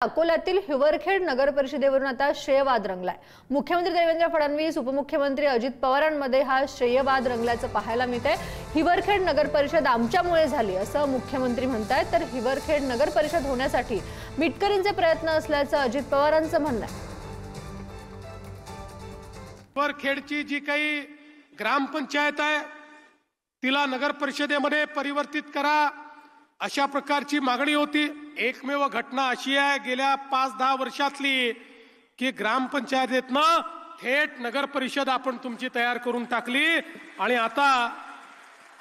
अकोल्यातील हिवरखेड नगर परिषदेवरून आता श्रेयवाद रंगलाय। मुख्यमंत्री देवेंद्र फडणवीस, उपमुख्यमंत्री अजित पवारांमध्ये हा श्रेयवाद रंगल्याचं पाहायला मिळतंय। हिवरखेड नगर परिषद आमच्यामुळे झाली असं मुख्यमंत्री म्हणतायत, तर हिवरखेड नगर परिषद होण्यासाठी मिटकरींचे प्रयत्न असल्याचं अजित पवारांचं म्हणणं आहे। हिवरखेडची जी काही ग्रामपंचायत आहे तिला नगर परिषदेमध्ये परिवर्तित करा अशा प्रकारची मागणी होती। एकमेव घटना अशी आहे गेल्या 5-10 वर्षातली की ग्रामपंचायतीतनं थेट नगर परिषद आपण तुमची तयार करून टाकली आणि आता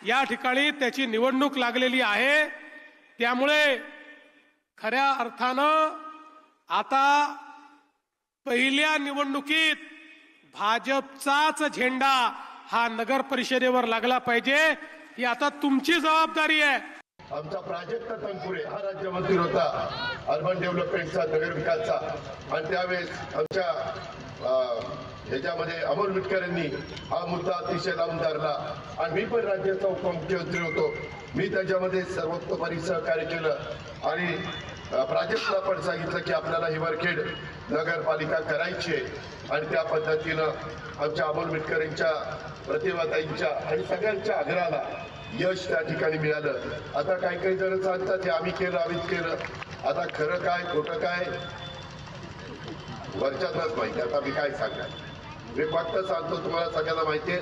या ठिकाणी त्याची निवडणूक लागलेली आहे। त्यामुळे खऱ्या अर्थानं आता पहिल्या निवडणुकीत भाजपचाच झेंडा हा नगर परिषदेवर लागला पाहिजे, ही आता तुमची जबाबदारी आहे। आमचा प्राजक्त तनपुरे हा राज्यमंत्री होता अर्बन डेव्हलपमेंटचा, नगर विकासचा, आणि त्यावेळेस आमच्या ह्याच्यामध्ये अमोल मिटकरांनी हा मुद्दा अतिशय लावून धरला आणि मी पण राज्याचा उपमुख्यमंत्री होतो। मी त्याच्यामध्ये सर्वतोपरी सहकार्य केलं आणि प्राजक्तला पण सांगितलं की आपल्याला हिवरखेड नगरपालिका करायची आहे आणि त्या पद्धतीनं आमच्या अमोल मिटकरांच्या, प्रतिभाताईंच्या आणि सगळ्यांच्या आग्रहाला यश त्या ठिकाणी मिळालं। आता काही जण सांगतात की आम्ही केलं, आता खरं काय खोटं काय वरच्यातच माहिती। आता मी काय सांगणार, मी फक्त सांगतो तुम्हाला सगळ्यांना माहिती आहे।